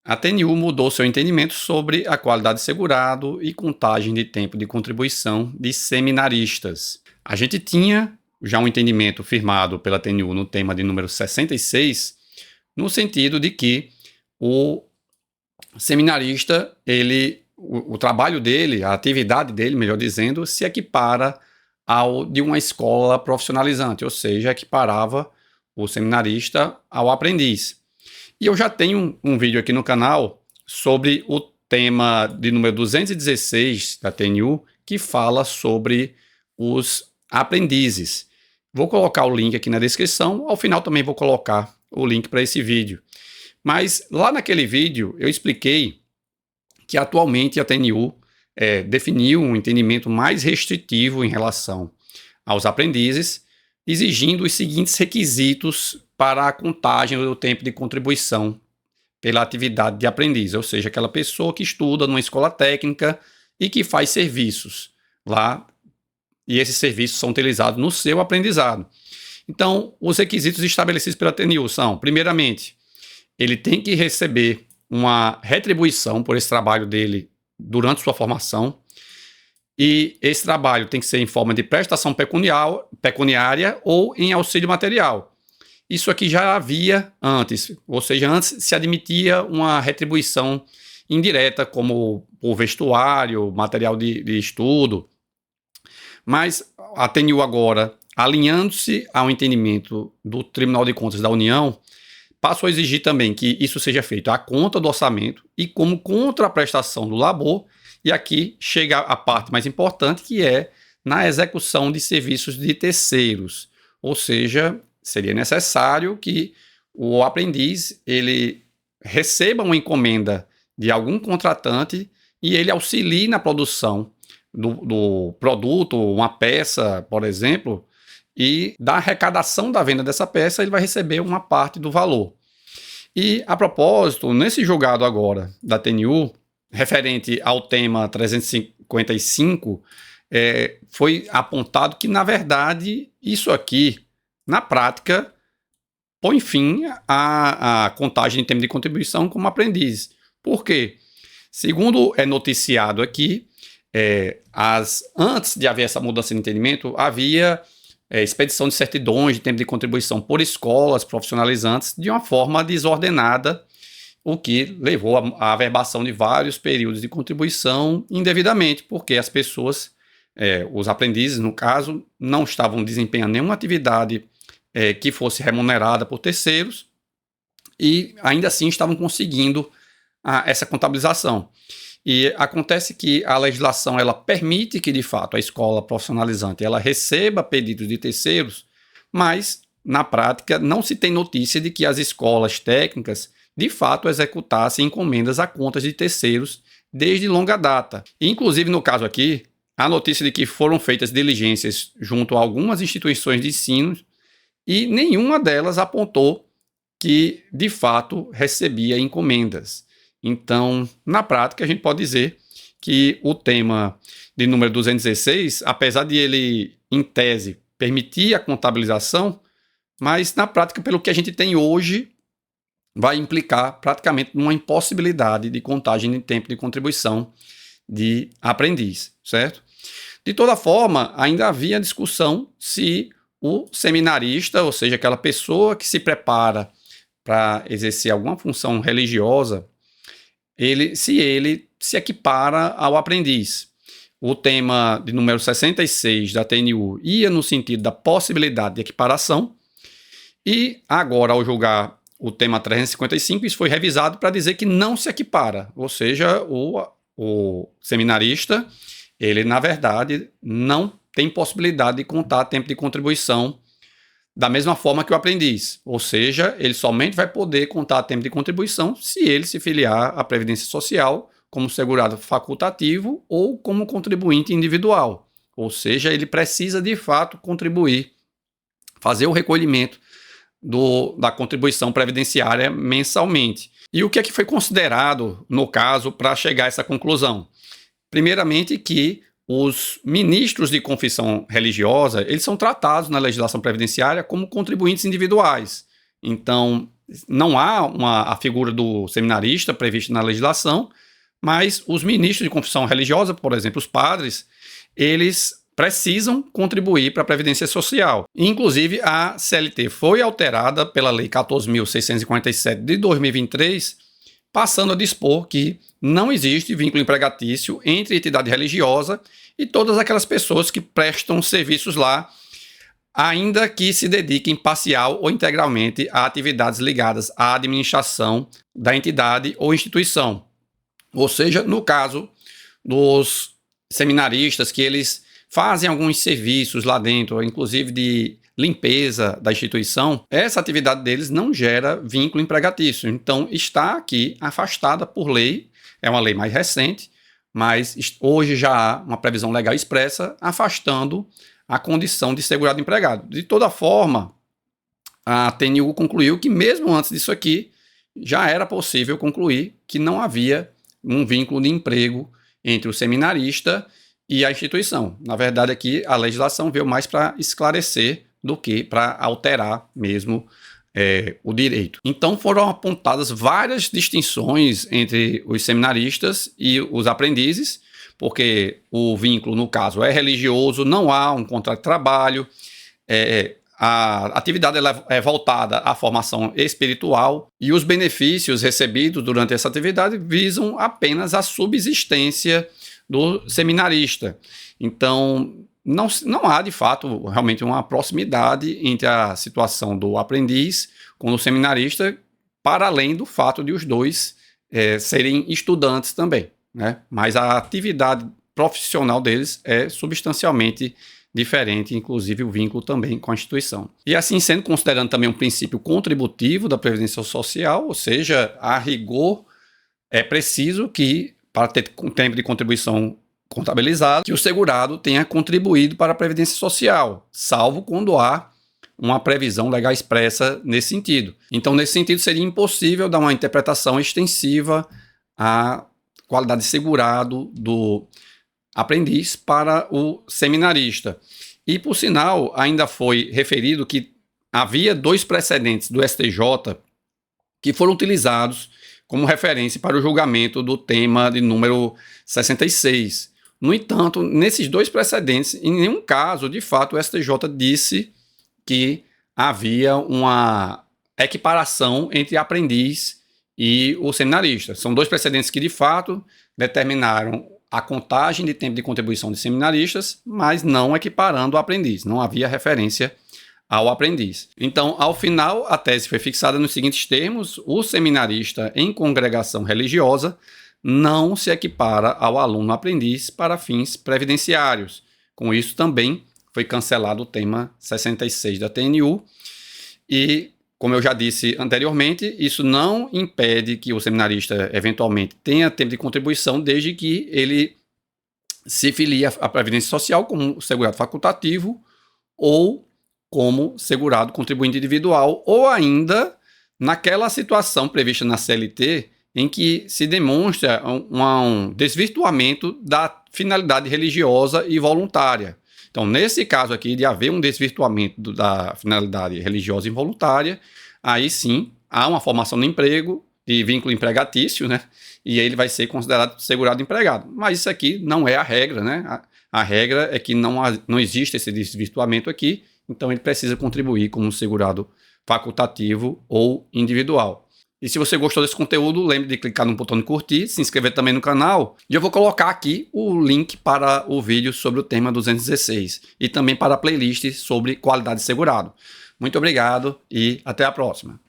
a TNU mudou seu entendimento sobre a qualidade de segurado e contagem de tempo de contribuição de seminaristas. A gente tinha já um entendimento firmado pela TNU no tema de número 66, no sentido de que o seminarista, o trabalho dele, a atividade dele, melhor dizendo, se equipara ao de uma escola profissionalizante, ou seja, equiparava o seminarista ao aprendiz. E eu já tenho um vídeo aqui no canal sobre o tema de número 216 da TNU, que fala sobre os aprendizes. Vou colocar o link aqui na descrição, ao final também vou colocar o link para esse vídeo. Mas lá naquele vídeo eu expliquei que atualmente a TNU definiu um entendimento mais restritivo em relação aos aprendizes, exigindo os seguintes requisitos para a contagem do tempo de contribuição pela atividade de aprendiz, ou seja, aquela pessoa que estuda numa escola técnica e que faz serviços lá, e esses serviços são utilizados no seu aprendizado. Então, os requisitos estabelecidos pela TNU são, primeiramente, ele tem que receber uma retribuição por esse trabalho dele durante sua formação, e esse trabalho tem que ser em forma de prestação pecuniária ou em auxílio material. Isso aqui já havia antes, ou seja, antes se admitia uma retribuição indireta, como o vestuário, material de estudo, mas a TNU agora, alinhando-se ao entendimento do Tribunal de Contas da União, passou a exigir também que isso seja feito à conta do orçamento e como contraprestação do labor, e aqui chega a parte mais importante, que é na execução de serviços de terceiros, ou seja, seria necessário que o aprendiz ele receba uma encomenda de algum contratante e ele auxilie na produção do produto, uma peça, por exemplo, e da arrecadação da venda dessa peça ele vai receber uma parte do valor. E, a propósito, nesse julgado agora da TNU, referente ao tema 355, foi apontado que, na verdade, isso aqui, na prática, põe fim à contagem de tempo de contribuição como aprendiz. Por quê? Segundo é noticiado aqui, antes de haver essa mudança de entendimento, havia expedição de certidões de tempo de contribuição por escolas profissionalizantes de uma forma desordenada, o que levou à averbação de vários períodos de contribuição indevidamente, porque as pessoas, os aprendizes, no caso, não estavam desempenhando nenhuma atividade que fosse remunerada por terceiros e ainda assim estavam conseguindo essa contabilização. E acontece que a legislação ela permite que, de fato, a escola profissionalizante ela receba pedidos de terceiros, mas, na prática, não se tem notícia de que as escolas técnicas, de fato, executassem encomendas a contas de terceiros desde longa data. E, inclusive, no caso aqui, a notícia de que foram feitas diligências junto a algumas instituições de ensino e nenhuma delas apontou que, de fato, recebia encomendas. Então, na prática, a gente pode dizer que o tema de número 216, apesar de ele, em tese, permitir a contabilização, mas na prática, pelo que a gente tem hoje, vai implicar praticamente uma impossibilidade de contagem de tempo de contribuição de aprendiz, certo? De toda forma, ainda havia discussão se o seminarista, ou seja, aquela pessoa que se prepara para exercer alguma função religiosa, ele se equipara ao aprendiz. O tema de número 66 da TNU ia no sentido da possibilidade de equiparação, e agora, ao julgar o tema 355, isso foi revisado para dizer que não se equipara, ou seja, o seminarista, ele, na verdade, não tem possibilidade de contar tempo de contribuição da mesma forma que o aprendiz, ou seja, ele somente vai poder contar tempo de contribuição se ele se filiar à Previdência Social como segurado facultativo ou como contribuinte individual, ou seja, ele precisa de fato contribuir, fazer o recolhimento da contribuição previdenciária mensalmente. E o que é que foi considerado no caso para chegar a essa conclusão? Primeiramente que os ministros de confissão religiosa, eles são tratados na legislação previdenciária como contribuintes individuais. Então, não há a figura do seminarista prevista na legislação, mas os ministros de confissão religiosa, por exemplo, os padres, eles precisam contribuir para a Previdência Social. Inclusive, a CLT foi alterada pela Lei 14.647 de 2023, passando a dispor que não existe vínculo empregatício entre entidade religiosa e todas aquelas pessoas que prestam serviços lá, ainda que se dediquem parcial ou integralmente a atividades ligadas à administração da entidade ou instituição. Ou seja, no caso dos seminaristas, que eles fazem alguns serviços lá dentro, inclusive de limpeza da instituição, essa atividade deles não gera vínculo empregatício. Então, está aqui afastada por lei, é uma lei mais recente, mas hoje já há uma previsão legal expressa afastando a condição de segurado empregado. De toda forma, a TNU concluiu que mesmo antes disso aqui, já era possível concluir que não havia um vínculo de emprego entre o seminarista e a instituição. Na verdade, aqui a legislação veio mais para esclarecer do que para alterar mesmo o direito. Então foram apontadas várias distinções entre os seminaristas e os aprendizes, porque o vínculo, no caso, é religioso, não há um contrato de trabalho, a atividade é voltada à formação espiritual e os benefícios recebidos durante essa atividade visam apenas a subsistência do seminarista. Então, não há, de fato, realmente uma proximidade entre a situação do aprendiz com o seminarista, para além do fato de os dois serem estudantes também, né? Mas a atividade profissional deles é substancialmente diferente, inclusive o vínculo também com a instituição. E assim sendo, considerando também um princípio contributivo da Previdência Social, ou seja, a rigor é preciso que, para ter um tempo de contribuição contabilizado, que o segurado tenha contribuído para a Previdência Social, salvo quando há uma previsão legal expressa nesse sentido. Então, nesse sentido, seria impossível dar uma interpretação extensiva à qualidade de segurado do aprendiz para o seminarista. E, por sinal, ainda foi referido que havia 2 precedentes do STJ que foram utilizados como referência para o julgamento do tema de número 66. No entanto, nesses 2 precedentes, em nenhum caso, de fato, o STJ disse que havia uma equiparação entre aprendiz e o seminarista. São 2 precedentes que, de fato, determinaram a contagem de tempo de contribuição de seminaristas, mas não equiparando o aprendiz. Não havia referência ao aprendiz. Então, ao final, a tese foi fixada nos seguintes termos: o seminarista em congregação religiosa não se equipara ao aluno aprendiz para fins previdenciários. Com isso, também foi cancelado o tema 66 da TNU e, como eu já disse anteriormente, isso não impede que o seminarista eventualmente tenha tempo de contribuição, desde que ele se filie à Previdência Social como segurado facultativo ou como segurado contribuinte individual, ou ainda naquela situação prevista na CLT em que se demonstra um desvirtuamento da finalidade religiosa e voluntária. Então, nesse caso aqui, de haver um desvirtuamento da finalidade religiosa involuntária, aí sim há uma formação no emprego, de vínculo empregatício, né? E ele vai ser considerado segurado empregado. Mas isso aqui não é a regra, né? A regra é que não existe esse desvirtuamento aqui, então ele precisa contribuir como segurado facultativo ou individual. E se você gostou desse conteúdo, lembre de clicar no botão de curtir, se inscrever também no canal. E eu vou colocar aqui o link para o vídeo sobre o tema 216 e também para a playlist sobre qualidade de segurado. Muito obrigado e até a próxima.